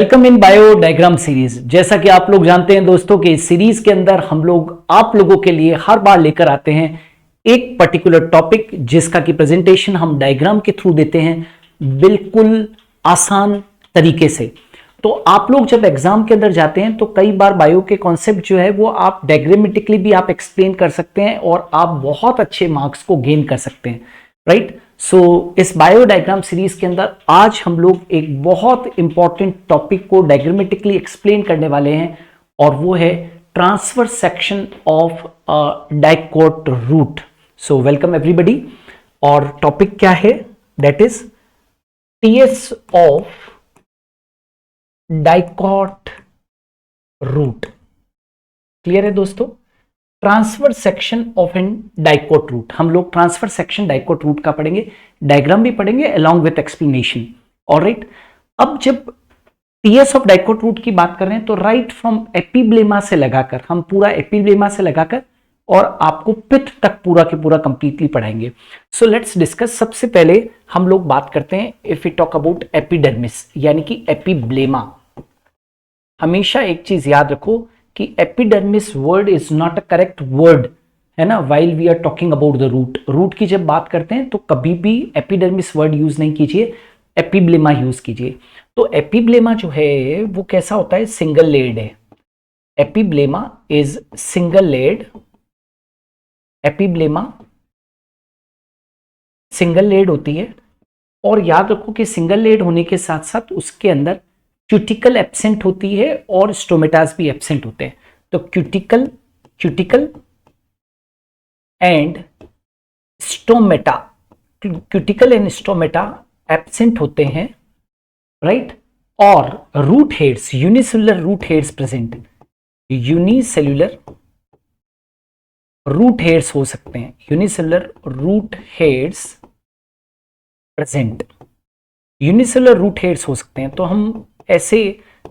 Welcome in bio diagram series. जैसा कि आप लोग जानते हैं दोस्तों कि इस सीरीज के अंदर हम लोग आप लोगों के लिए हर बार लेकर आते हैं एक पर्टिकुलर टॉपिक जिसका कि प्रेजेंटेशन हम डायग्राम के थ्रू देते हैं बिल्कुल आसान तरीके से। तो आप लोग जब एग्जाम के अंदर जाते हैं तो कई बार बायो के कॉन्सेप्ट जो है वो आप डायग्रामेटिकली भी आप एक्सप्लेन कर सकते हैं और आप बहुत अच्छे मार्क्स को गेन कर सकते हैं, राइट। सो इस बायो डायग्राम सीरीज के अंदर आज हम लोग एक बहुत इंपॉर्टेंट टॉपिक को डायग्रामेटिकली एक्सप्लेन करने वाले हैं और वो है transfer section of dicot root. So welcome everybody. और टॉपिक क्या है? That is TS of dicot root. Clear है दोस्तों? Transfer section of an dicot root. हम लोग ट्रांसफर सेक्शन डाइकोट रूट का पढ़ेंगे, डायग्राम भी पढ़ेंगे अलॉन्ग विथ एक्सप्लेनेशन। ऑलराइट, अब जब टीएस ऑफ डाइकोट रूट की बात कर रहे हैं तो राइट फ्रॉम एपिब्लेमा से लगाकर, हम पूरा एपिब्लेमा से लगाकर और आपको पिथ तक पूरा के पूरा कंप्लीटली पढ़ाएंगे। So let's discuss. सबसे पहले हम लोग बात करते हैं if we talk about epidermis यानी कि एपिब्लेमा। हमेशा एक चीज याद रखो कि epidermis word is not a correct word, है ना, while we are talking about the root. Root की जब बात करते हैं तो कभी भी एपिडर्मिस वर्ड यूज नहीं कीजिए, एपिब्लेमा यूज कीजिए। तो एपिब्लेमा जो है वो कैसा होता है? सिंगल लेयर्ड है। Epiblema is single layered. Epiblema single layered होती है और याद रखो कि सिंगल लेयर्ड होने के साथ साथ उसके अंदर क्यूटिकल एब्सेंट होती है और स्टोमेटास भी एब्सेंट होते हैं। तो cuticle and stomata, cuticle and stomata absent होते हैं, राइट। और root hairs, unicellular root hairs present. Unicellular root hairs हो सकते हैं, unicellular root hairs present, unicellular root hairs हो सकते हैं। तो हम ऐसे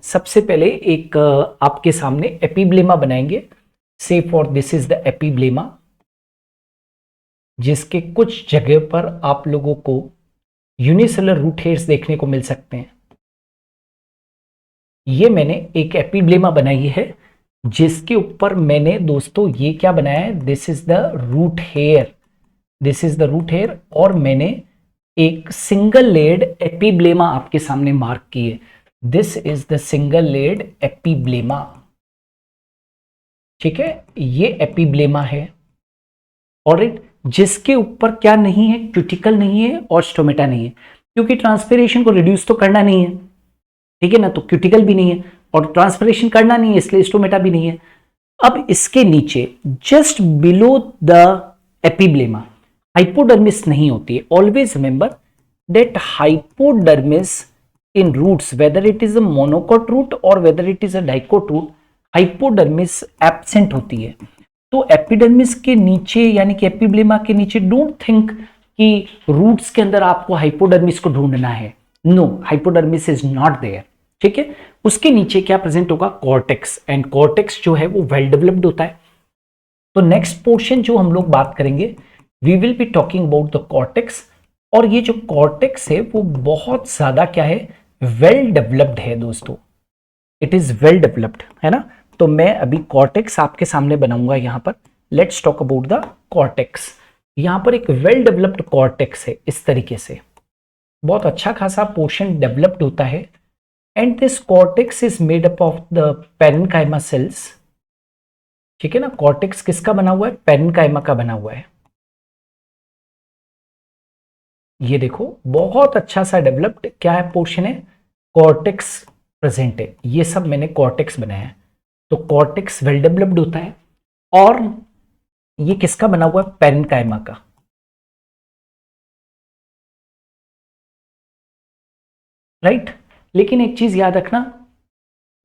सबसे पहले एक आपके सामने एपिब्लेमा बनाएंगे। से for this is the epiblema, जिसके कुछ जगह पर आप लोगों को यूनिसेलुलर रूट हेड्स देखने को मिल सकते हैं। ये मैंने एक एपिब्लेमा बनाई है जिसके ऊपर मैंने दोस्तों ये क्या बनाया है? This is the root hair, this is the root hair. और मैंने एक सिंगल लेयर्ड एपिब्लेमा आपके सामने मार्क की है। This is the single layered epiblema, ठीक है। ये एपिब्लेमा है, ऑलराइट, जिसके ऊपर क्या नहीं है? क्यूटिकल नहीं है और स्टोमेटा नहीं है, क्योंकि ट्रांसपिरेशन को रिड्यूस तो करना नहीं है, ठीक है ना। तो क्यूटिकल भी नहीं है और ट्रांसपिरेशन करना नहीं है, इसलिए स्टोमेटा भी नहीं है। अब इसके नीचे just below the epiblema hypodermis नहीं होती है। Always remember that hypodermis in roots, whether it is a monocot root or whether it is a dicot root, hypodermis absent होती है। तो एपिडर्मिस के नीचे यानी कि एपिब्लेमा के नीचे डोंट थिंक कि रूट्स के अंदर आपको हाइपोडर्मिस को ढूंढना है। No, hypodermis is not there, ठीक है। उसके नीचे क्या प्रेजेंट होगा? कॉर्टेक्स, एंड कॉर्टेक्स जो है वो वेल डेवलप्ड होता है। तो नेक्स्ट पोर्शन जो हम लोग बात करेंगे, we will be talking about the cortex. और ये जो कॉर्टेक्स है वो बहुत ज्यादा क्या है? वेल डेवलप्ड है दोस्तों, इट इज वेल डेवलप्ड, है ना। तो मैं अभी कॉर्टेक्स आपके सामने बनाऊंगा यहां पर। Let's talk about the cortex. यहां पर एक वेल डेवलप्ड कॉर्टेक्स है, इस तरीके से बहुत अच्छा खासा पोर्शन डेवलप्ड होता है। And this cortex is made up of the parenchyma cells, ठीक है ना। कॉर्टेक्स किसका बना हुआ है? पेरेन्काइमा का बना हुआ है। ये देखो बहुत अच्छा सा डेवलप्ड क्या है पोर्शन है? कॉर्टेक्स प्रेजेंट है। ये सब मैंने कॉर्टेक्स बनाया है। तो कॉर्टेक्स वेल डेवलप्ड होता है और ये किसका बना हुआ है? पेरेन्काइमा का, राइट। लेकिन एक चीज याद रखना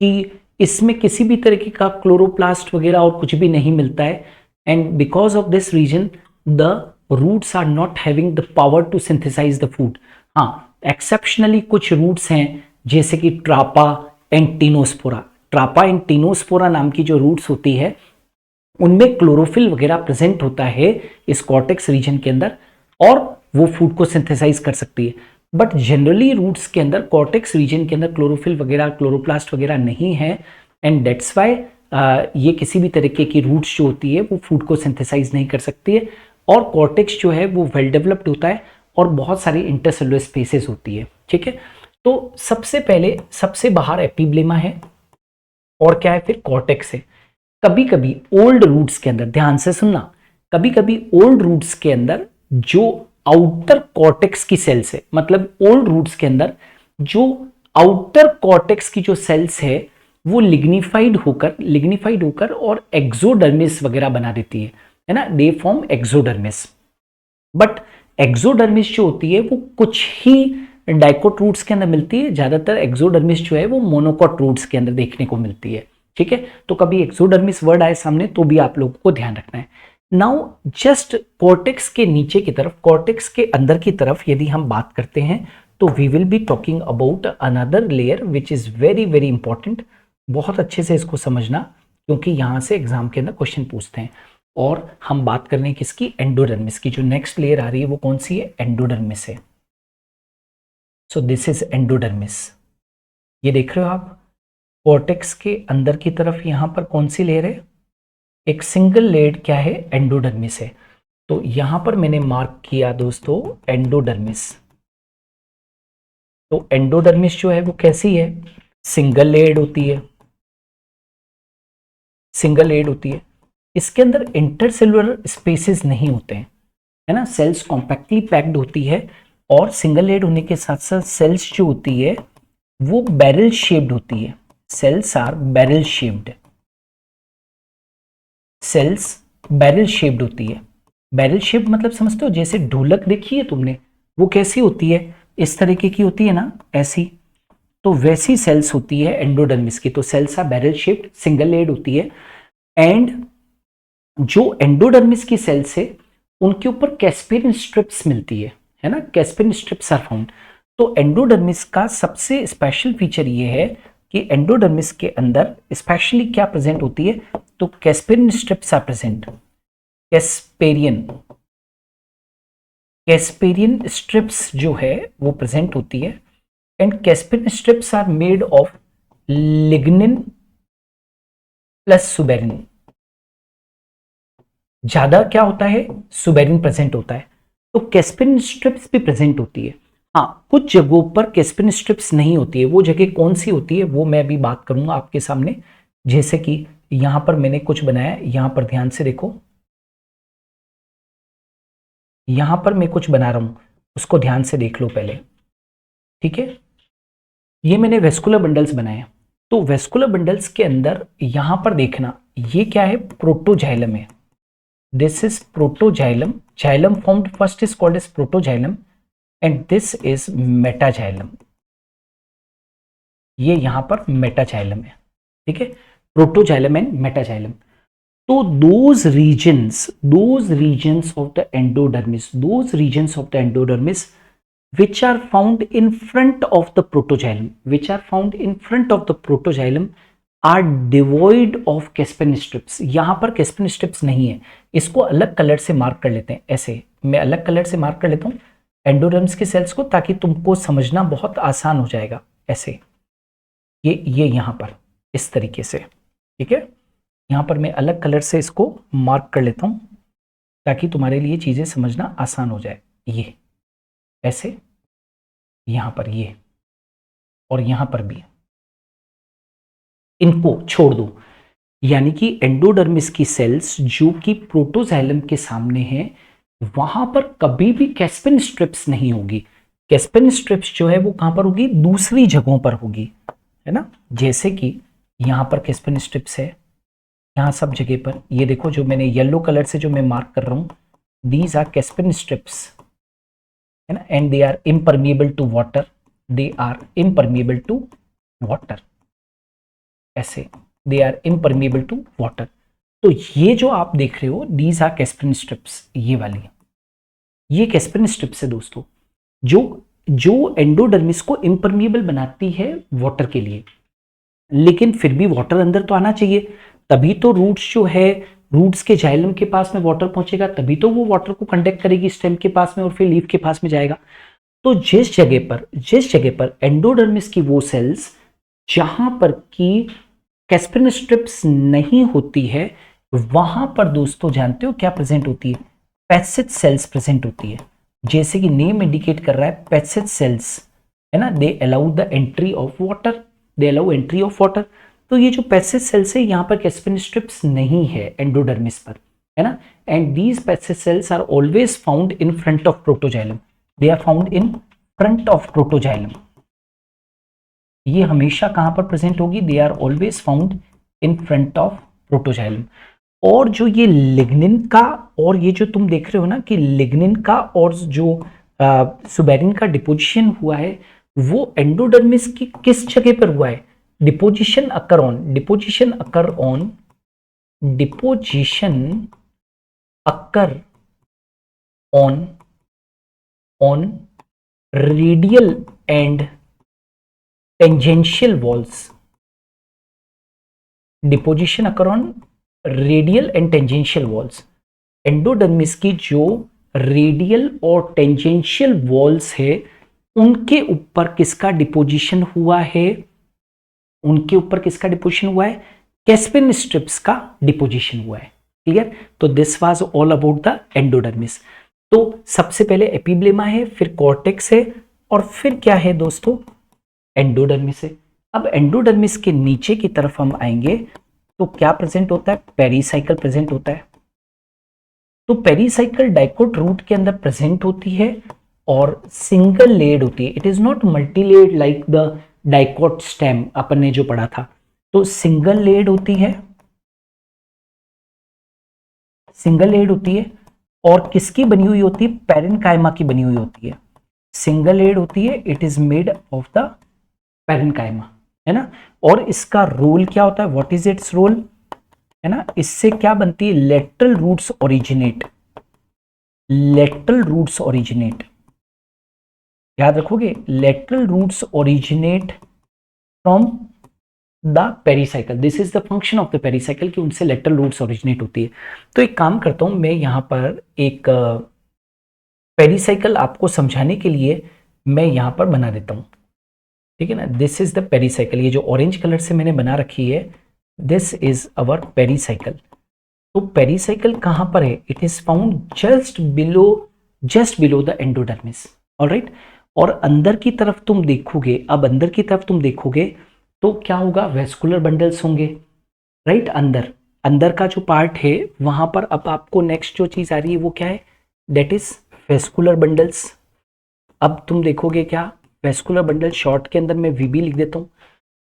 कि इसमें किसी भी तरीके का क्लोरोप्लास्ट वगैरह और कुछ भी नहीं मिलता है। And because of this reason the roots are not having the power to synthesize the food. हाँ, एक्सेप्शनली कुछ रूट्स हैं जैसे कि trapa and tinospora. Trapa and tinospora नाम की जो रूट्स होती है उनमें क्लोरोफिल वगैरह प्रेजेंट होता है इस कॉर्टेक्स रीजन के अंदर और वो फूड को सिंथेसाइज कर सकती है। बट जनरली रूट्स के अंदर कॉर्टेक्स रीजन के अंदर क्लोरोफिल वगैरह क्लोरोप्लास्ट वगैरह नहीं है, एंड डेट्स वाई ये किसी भी तरीके की रूट्स जो होती है वो फूड को सिंथेसाइज नहीं कर सकती है, और कॉर्टेक्स जो है वो वेल डेवलप्ड होता है और बहुत सारी इंटरसेलुलर स्पेसेस होती है। ठीक है, तो सबसे पहले सबसे बाहर एपिब्लेमा है और क्या है फिर कॉर्टेक्स है। कभी कभी ओल्ड रूट्स के अंदर, ध्यान से सुनना, कभी कभी ओल्ड रूट्स के अंदर जो आउटर कॉर्टेक्स की सेल्स है, मतलब ओल्ड रूट्स के अंदर जो आउटर कॉर्टेक्स की जो सेल्स है वो लिग्निफाइड होकर और एक्सोडर्मिस वगैरह बना देती है ना, दे फॉर्म एक्सोडर्मिस। बट एक्सोडर्मिस जो होती है वो कुछ ही डाइकोट रूट्स के अंदर मिलती है, ज्यादातर एक्सोडर्मिस जो है वो मोनोकोट रूट्स के अंदर देखने को मिलती है। ठीक है, तो कभी एक्सोडर्मिस वर्ड आए सामने तो भी आप लोगों को ध्यान रखना है। नाउ जस्ट कॉर्टेक्स के नीचे की तरफ, कॉर्टेक्स के अंदर की तरफ यदि हम बात करते हैं तो we will be talking about another layer which is very very important. बहुत अच्छे से इसको समझना, क्योंकि यहां से एग्जाम के अंदर क्वेश्चन पूछते हैं। और हम बात कर रहे हैं किसकी, एंडोडर्मिस की। जो नेक्स्ट लेयर आ रही है वो कौन सी है, एंडोडर्मिस है। So this is endodermis. ये देख रहे हो आप, कॉर्टेक्स के अंदर की तरफ यहां पर कौन सी लेयर है, एक सिंगल लेयर क्या है, एंडोडर्मिस है। तो यहां पर मैंने मार्क किया दोस्तों एंडोडर्मिस। तो एंडोडर्मिस जो है वो कैसी है, सिंगल लेयर्ड होती है, सिंगल लेयर्ड होती है। इसके अंदर इंटरसेलुलर स्पेसेस नहीं होते हैं, है ना, सेल्स कॉम्पैक्टली पैक्ड होती है, और सिंगल लेयर्ड होने के साथ साथ सेल्स जो होती है वो बैरल शेप्ड होती है। Cells are barrel shaped, cells barrel shaped होती है। बैरल शेप्ड मतलब समझते हो, जैसे ढोलक देखी है तुमने, वो कैसी होती है, इस तरीके की होती है ना, ऐसी। तो वैसी सेल्स होती है एंडोडर्मिस की। तो cells are barrel shaped, single layered होती है। एंड जो एंडोडर्मिस की सेल्स है उनके ऊपर कैस्पेरिन स्ट्रिप्स मिलती है ना, कैस्पेरिन स्ट्रिप्स आर फाउंड। तो एंडोडर्मिस का सबसे स्पेशल फीचर ये है कि एंडोडर्मिस के अंदर स्पेशली क्या प्रेजेंट होती है, तो Casparian strips are present. Casparian strips जो है वो प्रेजेंट होती है, and Casparian strips are made of lignin plus suberin. ज्यादा क्या होता है, सुबेरिन प्रेजेंट होता है। तो कैस्पेरिन स्ट्रिप्स भी प्रेजेंट होती है। हाँ, कुछ जगहों पर कैस्पेरिन स्ट्रिप्स नहीं होती है, वो जगह कौन सी होती है वो मैं अभी बात करूंगा आपके सामने। जैसे कि यहां पर मैंने कुछ बनाया, यहां पर ध्यान से देखो, यहां पर मैं कुछ बना रहा हूं, उसको ध्यान से देख लो पहले। ठीक है, ये मैंने वेस्कुलर बंडल्स बनाए। तो वेस्कुलर बंडल्स के अंदर यहां पर देखना, ये क्या है, प्रोटोजाइलम है। This is protoxylem. Xylem formed first is called as protoxylem, and this is metaxylem. ये यहां पर मेटाजाइलम है। ठीक है, प्रोटोजाइलम एंड मेटाजाइलम। तो those regions of the endodermis, which are found in front of the protoxylem, are devoid of Caspin strips। यहां पर Caspin strips नहीं है। इसको अलग कलर से मार्क कर लेते हैं, ऐसे मैं अलग कलर से मार्क कर लेता हूं एंडोडर्मिस के सेल्स को, ताकि तुमको समझना बहुत आसान हो जाएगा। ऐसे ये यहां पर इस तरीके से, ठीक है, यहां पर मैं अलग कलर से इसको मार्क कर लेता हूं ताकि तुम्हारे लिए चीजें समझना आसान हो जाए। ये ऐसे, यहां पर ये, और यहां पर भी, इनको छोड़ दो। यानी कि एंडोडर्मिस की सेल्स जो कि प्रोटोजाइलम के सामने है, वहां पर कभी भी कैस्पिन स्ट्रिप्स नहीं होगी। कैस्पिन स्ट्रिप्स जो है वो कहां पर होगी, दूसरी जगहों पर होगी, है ना। जैसे कि यहां पर कैस्पिन स्ट्रिप्स है, यहां सब जगह पर। ये देखो जो मैंने येलो कलर से जो मैं मार्क कर रहा हूं, दीज आर कैस्पिन स्ट्रिप्स, है ना, and they are impermeable to water, they are impermeable to water, ऐसे they are impermeable to water. तो ये जो आप देख रहे हो, दीज आर कैस्पिन स्ट्रिप्स, ये वाली, ये कैस्पिन स्ट्रिप्स है दोस्तों, जो एंडोडर्मिस को इम्परमिएबल बनाती है वाटर के लिए। लेकिन फिर भी वाटर अंदर तो आना चाहिए, तभी तो रूट्स जो है, रूट्स के जाइलम के पास में वाटर पहुंचेगा, तभी तो वो वाटर को कंडक्ट करेगी स्टेम के पास में और फिर लीफ के पास में जाएगा। तो जिस जगह पर एंडोडर्मिस की वो सेल्स जहां पर की कैस्पिन स्ट्रिप्स नहीं होती है, वहां पर दोस्तों जानते हो क्या प्रेजेंट होती है? पैसेज सेल्स प्रेजेंट होती है। जैसे कि नेम इंडिकेट कर रहा है पैसेज सेल्स, है ना, they allow the entry of water, they allow entry of water. तो ये जो पैसेज सेल्स है यहाँ पर कैस्पिन स्ट्रिप्स नहीं है एंडोडर्मिस पर, है ना। And these passage cells are always found in front of protoxylem, they are found in front of protoxylem. ये हमेशा कहां पर प्रेजेंट होगी? They are always found in front of protoxylem. और जो ये लिग्निन का, और ये जो तुम देख रहे हो ना कि लिग्निन का और जो सुबेरिन का डिपोजिशन हुआ है, वो एंडोडर्मिस की किस जगह पर हुआ है? Deposition occur on radial and tangential walls. Deposition occur on radial and tangential walls. Endodermis की जो रेडियल और टेंजेंशियल वॉल्स है उनके ऊपर किसका डिपोजिशन हुआ है? कैस्पिन स्ट्रिप्स का डिपोजिशन हुआ है। क्लियर? तो this was all about the endodermis. तो सबसे पहले एपिब्लेमा है, फिर कॉर्टेक्स है, और फिर क्या है दोस्तों? एंडोडर्मिस है। अब एंडोडर्मिस के नीचे की तरफ हम आएंगे तो क्या प्रेजेंट होता है? पेरीसाइकिल प्रेजेंट होता है। तो पेरीसाइकिल डाइकोट रूट के अंदर प्रेजेंट होती है और सिंगल लेड होती है। It is not multi layered like the dicot stem अपन ने जो पढ़ा था। तो सिंगल लेड होती है, और किसकी बनी हुई होती है? पेरेन्काइमा की बनी हुई होती है। सिंगल लेड होती है, it is made of the parenchyma, है ना। और इसका रोल क्या होता है? व्हाट इज इट्स रोल, है ना। इससे क्या बनती है? लेटरल रूट्स ओरिजिनेट, याद रखोगे, lateral roots originate from the pericycle. This is the function of the pericycle कि उनसे लेटरल रूट्स ओरिजिनेट होती है। तो एक काम करता हूं मैं, यहां पर एक पेरीसाइकिल आपको समझाने के लिए मैं यहां पर बना देता हूं, ठीक है ना। दिस इज द पेरीसाइकिल, ये जो ऑरेंज कलर से मैंने बना रखी है, दिस इज अवर पेरीसाइकिल। तो पेरीसाइकिल कहां पर है? It is found just below the endodermis, alright. और अंदर की तरफ तुम देखोगे, तो क्या होगा? वेस्कुलर बंडल्स होंगे, राइट। अंदर का जो पार्ट है वहां पर अब आपको नेक्स्ट जो चीज आ रही है वो क्या है? That is vascular bundles. अब तुम देखोगे क्या? वेस्कुलर बंडल शॉर्ट के अंदर मैं वीबी लिख देता हूं।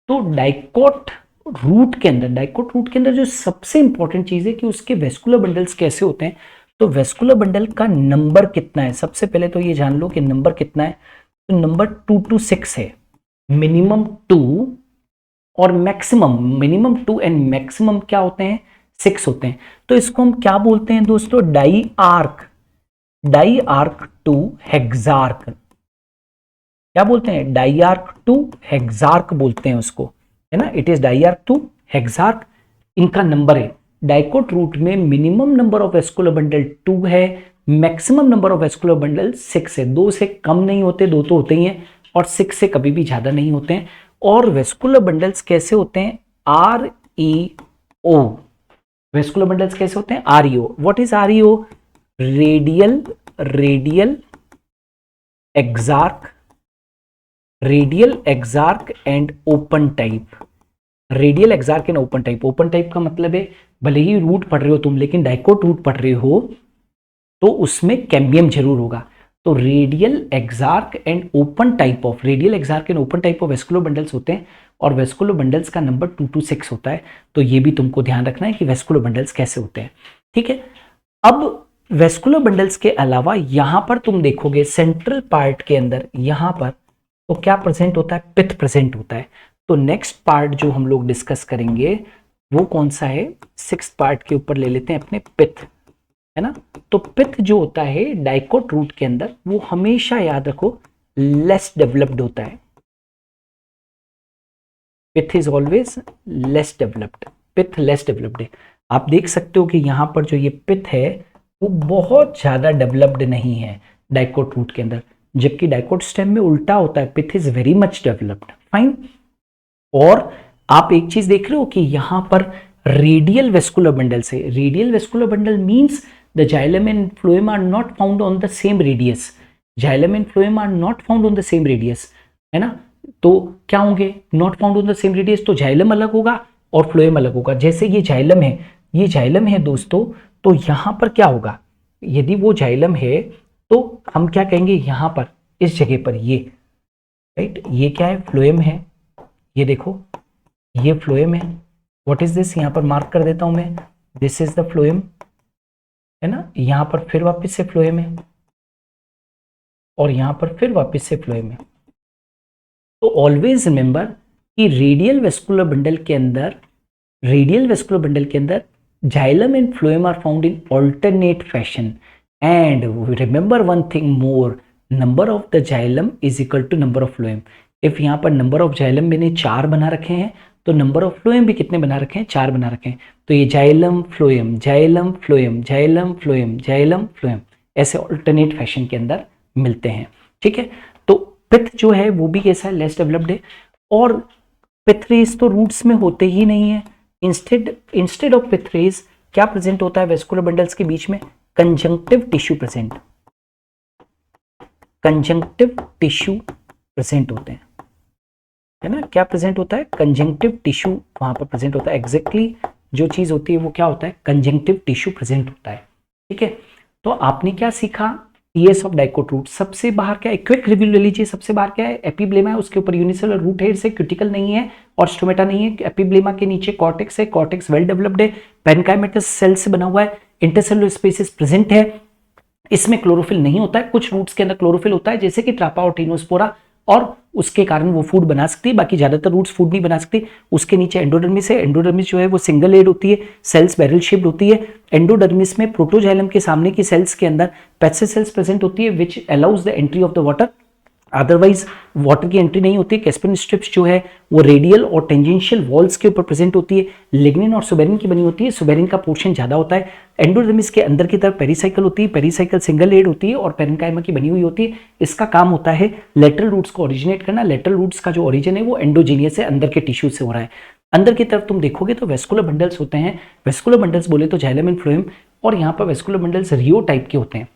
तो डाइकोट रूट के अंदर जो सबसे इंपॉर्टेंट चीज है कि उसके वेस्कुलर बंडल्स कैसे होते हैं। तो वेस्कुलर बंडल का नंबर कितना है? सबसे पहले तो ये जान लो कि नंबर कितना है। तो नंबर 2 to 6 है, मिनिमम 2 और मिनिमम 2 एंड मैक्सिमम क्या होते हैं? 6 होते हैं। तो इसको हम क्या बोलते हैं दोस्तों? डाईआर्क टू हेक्सार्क। क्या बोलते हैं? डाईआर्क टू हेक्सार्क बोलते हैं उसको, है ना। इट इज डाईआर्क टू हेक्सार्क, इनका नंबर है। डाइकोट रूट में minimum number of vascular bundle 2 है, maximum number of vascular bundle 6 है। 2 से कम नहीं होते, 2 तो होते ही हैं, और 6 से कभी भी ज्यादा नहीं होते हैं। और वेस्कुलर बंडल्स कैसे होते हैं? REO। वेस्कुलर बंडल्स कैसे होते हैं? REO। What is REO? Radial exarch and open type. Open type का मतलब है भले ही रूट पढ़ रहे हो तुम, लेकिन डाइकोट रूट पढ़ रहे हो तो उसमें कैम्बियम जरूर होगा। तो radial exarch and open type of vascular bundles होते हैं, और वेस्कुलर बंडल्स का नंबर 2 to 6 होता है। तो ये भी तुमको ध्यान रखना है कि वेस्कुलर बंडल्स कैसे होते हैं, ठीक है। अब वेस्कुलर बंडल्स के अलावा यहां पर तुम देखोगे सेंट्रल पार्ट के अंदर, यहां पर तो क्या प्रेजेंट होता है? पिथ प्रेजेंट होता है। तो नेक्स्ट पार्ट जो हम लोग डिस्कस करेंगे वो कौन सा है? 6th पार्ट के ऊपर ले लेते हैं अपने, पिथ, है ना। तो पिथ जो होता है डाइकोट रूट के अंदर, वो हमेशा याद रखो लेस डेवलप्ड होता है। Pith is always less developed है। आप देख सकते हो कि यहां पर जो ये पिथ है वो बहुत ज्यादा डेवलप्ड नहीं है डाइकोट रूट के अंदर। जबकि डाइकोट स्टेम में उल्टा होता है, pith is very much developed. Fine. और आप एक चीज देख रहे हो कि यहां पर रेडियल वेस्कुलर बंडल से, radial vascular bundle means the xylem and phloem are not found on the same radius, xylem and phloem are not found on the same radius, है ना। तो क्या होंगे, not found on the same radius, तो xylem अलग होगा और phloem अलग होगा। जैसे ये जाइलम है, ये जाइलम है दोस्तों, तो यहां पर क्या होगा, यदि वो जाइलम है तो हम क्या कहेंगे, यहां पर इस जगह पर ये, राइट, ये क्या है, फ्लोएम है, ये देखो ये फ्लोएम है। व्हाट इज दिस, यहां पर मार्क कर देता हूं मैं, दिस इज द फ्लोएम, है ना। यहां पर फिर वापस से फ्लोएम है और यहां पर फिर वापस से फ्लोएम है। तो ऑलवेज रिमेंबर कि रेडियल वेस्कुलर बंडल के अंदर, रेडियल वेस्कुलर बंडल के अंदर xylem and phloem are found in alternate fashion. And remember one thing more, number of the xylem is equal to number of phloem. If यहाँ पर number of xylem मैंने 4 बना रखे हैं, तो नंबर ऑफ फ्लोएम भी कितने बना रखे हैं, 4 बना रखे हैं। तो ये xylem phloem, xylem phloem, xylem phloem, xylem phloem, ऐसे ऑल्टरनेट फैशन के अंदर मिलते हैं। ठीक है, तो पिथ जो है वो भी कैसा है, लेस डेवलप्ड है। और पिथ रेज तो रूट्स में होते ही नहीं है। इंस्टेड ऑफ पिथ रेज क्या प्रेजेंट होता है वेस्कुलर बंडल्स के बीच में, conjunctive tissue present, conjunctive tissue present होते हैं, है ना। क्या प्रेजेंट होता है, कंजंक्टिव टिश्यू वहां पर प्रेजेंट होता है। एग्जैक्टली जो चीज होती है वो क्या होता है, कंजंक्टिव टिश्यू प्रेजेंट होता है। ठीक है, तो आपने क्या सीखा, टीएस ऑफ डाइकोट रूट। सबसे बाहर क्या है, क्विक रिव्यू ले लीजिए। सबसे बाहर क्या है, एपिब्लेमा है, उसके ऊपर यूनिसेलुलर रूट हेड से, क्यूटिकल नहीं है और स्टोमेटा नहीं है। एपिब्लेमा के नीचे कॉर्टेक्स है, कॉर्टेक्स वेल डेवलप्ड है, पेनकाइमेटस सेल से बना हुआ है, इंटरसेलुलर स्पेसिस प्रेजेंट है, इसमें क्लोरोफिल नहीं होता है। कुछ रूट्स के अंदर क्लोरोफिल होता है, जैसे कि ट्रापा और टीनोस्पोरा, और उसके कारण वो फूड बना सकती है, बाकी ज्यादातर रूट्स फूड नहीं बना सकती। उसके नीचे एंडोडर्मिस है, एंडोडर्मिस जो है वो सिंगल लेड होती है, सेल्स बैरल शेप्ड होती है। एंडोडर्मिस में प्रोटोजाइलम के सामने की सेल्स के अंदर पैसेज सेल्स प्रेजेंट होती है, which allows the entry of the water, otherwise water की एंट्री नहीं होती है। कैस्पियन स्ट्रिप्स जो है वो रेडियल और टेंजेंशियल वॉल्स के ऊपर प्रेजेंट होती है, लिग्निन और सुबेरिन की बनी होती है, सुबेरिन का पोर्शन ज्यादा होता है। एंडोडर्मिस के अंदर की तरफ पेरिसाइकिल होती है, पेरिसाइकिल सिंगल लेड होती है और पेरेन्काइमा की बनी हुई होती है। इसका काम होता है लेटरल रूट्स को ओरिजिनेट करना। लेटरल रूट्स का जो ओरिजिन है वो एंडोजीनियस से, अंदर के टिश्यू से हो रहा है। अंदर की तरफ तुम देखोगे तो वेस्कुलर बंडल्स होते हैं। वेस्कुलर बंडल्स बोले तो जाइलम एंड फ्लोएम, और यहाँ पर वेस्कुलर बंडल्स रियो टाइप के होते हैं,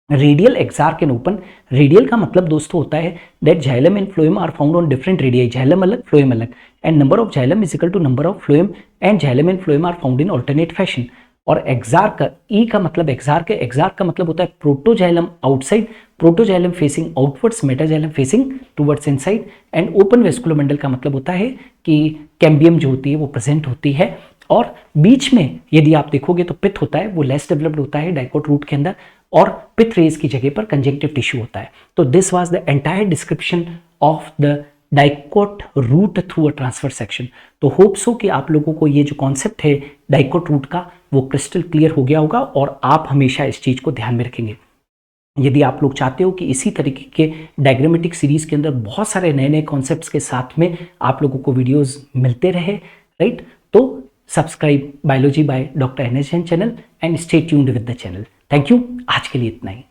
radial, exarch and open. Radial का मतलब दोस्तों होता है that xylem and phloem are found on different radii, xylem अलग फ्लोएम अलग, and number of xylem is equal to number of phloem, and xylem and phloem are found in alternate fashion. और exarch का ई का मतलब एक्सार्क है, एक्सार्क का मतलब होता है protoxylem outside, protoxylem facing outwards, metaxylem facing towards inside. And open vascular bundle का मतलब होता है कि कैम्बियम जो होती है वो प्रेजेंट होती है, और बीच में यदि आप देखोगे तो पिथ होता है, वो लेस डेवलप्ड होता है डाइकोट रूट के अंदर, और पिथ रेज की जगह पर कंजंक्टिव टिश्यू होता है। तो this was the entire description of the dicot root through a transfer section. तो होप सो कि आप लोगों को ये जो कॉन्सेप्ट है डाइकोट रूट का वो क्रिस्टल क्लियर हो गया होगा, और आप हमेशा इस चीज को ध्यान में रखेंगे। यदि आप लोग चाहते हो कि इसी तरीके के डायग्रामेटिक सीरीज के अंदर बहुत सारे नए नए कॉन्सेप्ट्स के साथ में आप लोगों को वीडियोस मिलते रहे, राइट, तो subscribe biology by doctor NS Jain channel and stay tuned with the channel. Thank you, आज के लिए इतना ही।